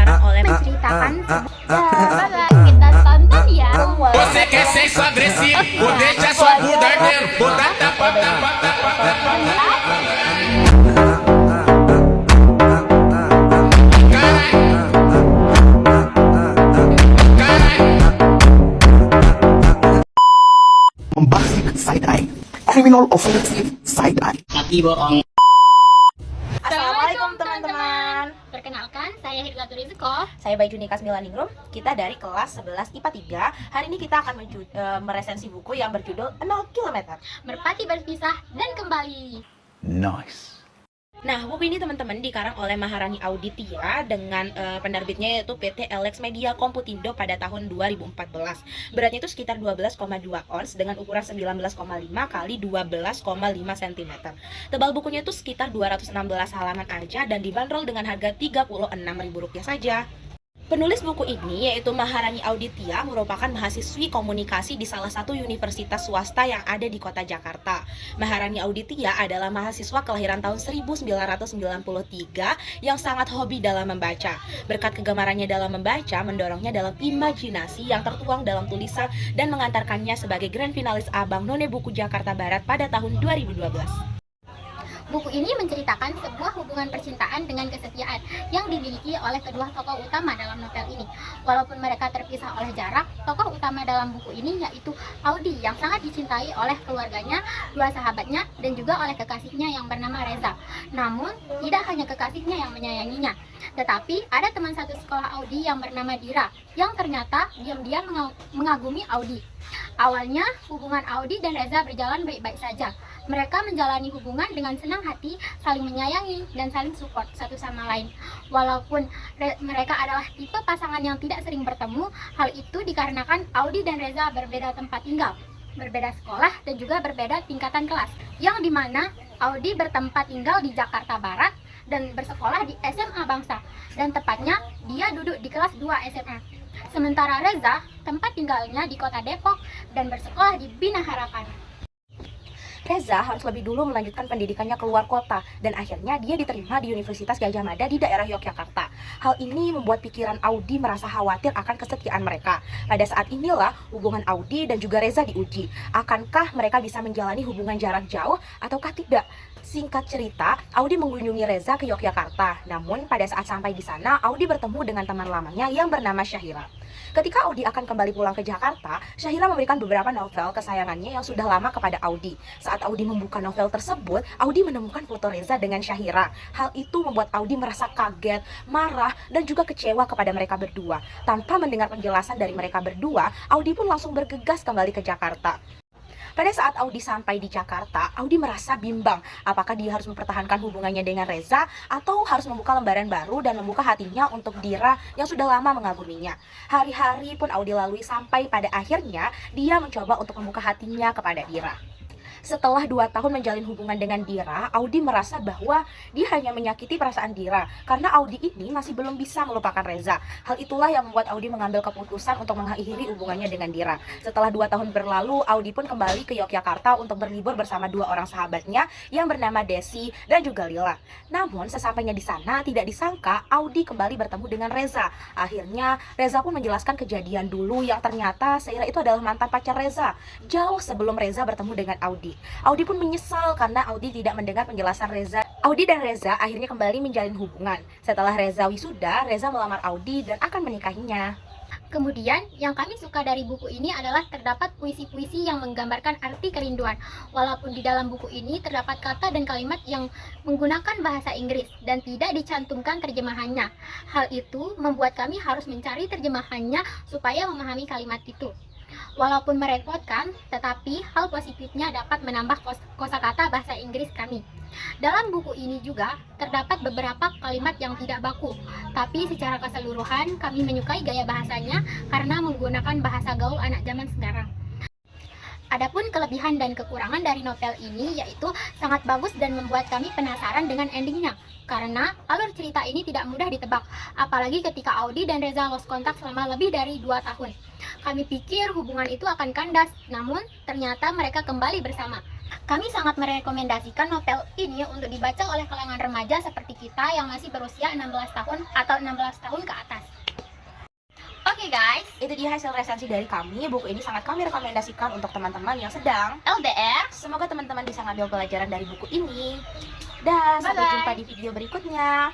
dikarang oleh menceritakan sebuah kita tonton ya. Você quer sexo agressivo? Vou deixar sua bunda ardendo. Vou dar tapa, tapa, tapa, tapa. Bombastic side-eye, criminal offensive side-eye. Mati bohong. Assalamualaikum teman-teman. Perkenalkan, saya Hirlatu Rizko. Saya Baijunika Smilaningrum. Kita dari kelas 11 IPA 3. Hari ini kita akan meresensi buku yang berjudul 0 km. Merpati berpisah dan kembali. Nice. Nah, buku ini teman-teman dikarang oleh Maharani Auditya dengan penerbitnya yaitu PT Alex Media Komputindo pada tahun 2014. Beratnya itu sekitar 12,2 ons dengan ukuran 19,5 kali 12,5 cm. Tebal bukunya itu sekitar 216 halaman aja dan dibanderol dengan harga Rp36.000 saja. Penulis buku ini yaitu Maharani Auditya merupakan mahasiswi komunikasi di salah satu universitas swasta yang ada di kota Jakarta. Maharani Auditya adalah mahasiswa kelahiran tahun 1993 yang sangat hobi dalam membaca. Berkat kegemarannya dalam membaca mendorongnya dalam imajinasi yang tertuang dalam tulisan dan mengantarkannya sebagai grand finalis Abang None Buku Jakarta Barat pada tahun 2012. Buku ini menceritakan sebuah hubungan percintaan dengan kesetiaan yang dimiliki oleh kedua tokoh utama dalam novel ini. Walaupun mereka terpisah oleh jarak, tokoh utama dalam buku ini yaitu Audi yang sangat dicintai oleh keluarganya, dua sahabatnya, dan juga oleh kekasihnya yang bernama Reza. Namun, tidak hanya kekasihnya yang menyayanginya, tetapi ada teman satu sekolah Audi yang bernama Dira yang ternyata diam-diam mengagumi Audi. Awalnya, hubungan Audi dan Reza berjalan baik-baik saja. Mereka menjalani hubungan dengan senang hati, saling menyayangi, dan saling support satu sama lain. Walaupun mereka adalah tipe pasangan yang tidak sering bertemu, hal itu dikarenakan Audi dan Reza berbeda tempat tinggal, berbeda sekolah, dan juga berbeda tingkatan kelas. Yang dimana Audi bertempat tinggal di Jakarta Barat dan bersekolah di SMA Bangsa, dan tepatnya dia duduk di kelas 2 SMA. Sementara Reza tempat tinggalnya di kota Depok dan bersekolah di Bina Harapan. Reza harus lebih dulu melanjutkan pendidikannya keluar kota dan akhirnya dia diterima di Universitas Gadjah Mada di daerah Yogyakarta. Hal ini membuat pikiran Audi merasa khawatir akan kesetiaan mereka. Pada saat inilah hubungan Audi dan juga Reza diuji. Akankah mereka bisa menjalani hubungan jarak jauh ataukah tidak? Singkat cerita, Audi mengunjungi Reza ke Yogyakarta. Namun pada saat sampai di sana, Audi bertemu dengan teman lamanya yang bernama Syahira. Ketika Audi akan kembali pulang ke Jakarta, Syahira memberikan beberapa novel kesayangannya yang sudah lama kepada Audi. Saat Audi membuka novel tersebut, Audi menemukan foto Reza dengan Syahira. Hal itu membuat Audi merasa kaget, marah, dan juga kecewa kepada mereka berdua. Tanpa mendengar penjelasan dari mereka berdua, Audi pun langsung bergegas kembali ke Jakarta. Pada saat Audi sampai di Jakarta, Audi merasa bimbang apakah dia harus mempertahankan hubungannya dengan Reza atau harus membuka lembaran baru dan membuka hatinya untuk Dira yang sudah lama mengaguminya. Hari-hari pun Audi lalui sampai pada akhirnya dia mencoba untuk membuka hatinya kepada Dira. Setelah 2 tahun menjalin hubungan dengan Dira, Audi merasa bahwa dia hanya menyakiti perasaan Dira karena Audi ini masih belum bisa melupakan Reza. Hal itulah yang membuat Audi mengambil keputusan untuk mengakhiri hubungannya dengan Dira. Setelah 2 tahun berlalu, Audi pun kembali ke Yogyakarta untuk berlibur bersama 2 orang sahabatnya yang bernama Desi dan juga Lila. Namun sesampainya di sana, tidak disangka Audi kembali bertemu dengan Reza. Akhirnya Reza pun menjelaskan kejadian dulu yang ternyata Syahira itu adalah mantan pacar Reza jauh sebelum Reza bertemu dengan Audi. Audi pun menyesal karena Audi tidak mendengar penjelasan Reza. Audi dan Reza akhirnya kembali menjalin hubungan. Setelah Reza wisuda, Reza melamar Audi dan akan menikahinya. Kemudian, yang kami suka dari buku ini adalah terdapat puisi-puisi yang menggambarkan arti kerinduan. Walaupun di dalam buku ini terdapat kata dan kalimat yang menggunakan bahasa Inggris dan tidak dicantumkan terjemahannya. Hal itu membuat kami harus mencari terjemahannya supaya memahami kalimat itu. Walaupun merepotkan, tetapi hal positifnya dapat menambah kosakata bahasa Inggris kami. Dalam buku ini juga terdapat beberapa kalimat yang tidak baku, tapi secara keseluruhan kami menyukai gaya bahasanya karena menggunakan bahasa gaul anak zaman sekarang. Adapun kelebihan dan kekurangan dari novel ini yaitu sangat bagus dan membuat kami penasaran dengan endingnya. Karena alur cerita ini tidak mudah ditebak, apalagi ketika Audi dan Reza lost kontak selama lebih dari 2 tahun. Kami pikir hubungan itu akan kandas, namun ternyata mereka kembali bersama. Kami sangat merekomendasikan novel ini untuk dibaca oleh kalangan remaja seperti kita yang masih berusia 16 tahun atau 16 tahun ke atas. Oke guys, Itu dia hasil resensi dari kami. Buku ini sangat kami rekomendasikan untuk teman-teman yang sedang LDR. Semoga teman-teman bisa ngambil pelajaran dari buku ini. Dan sampai Bye-bye. jumpa di video berikutnya.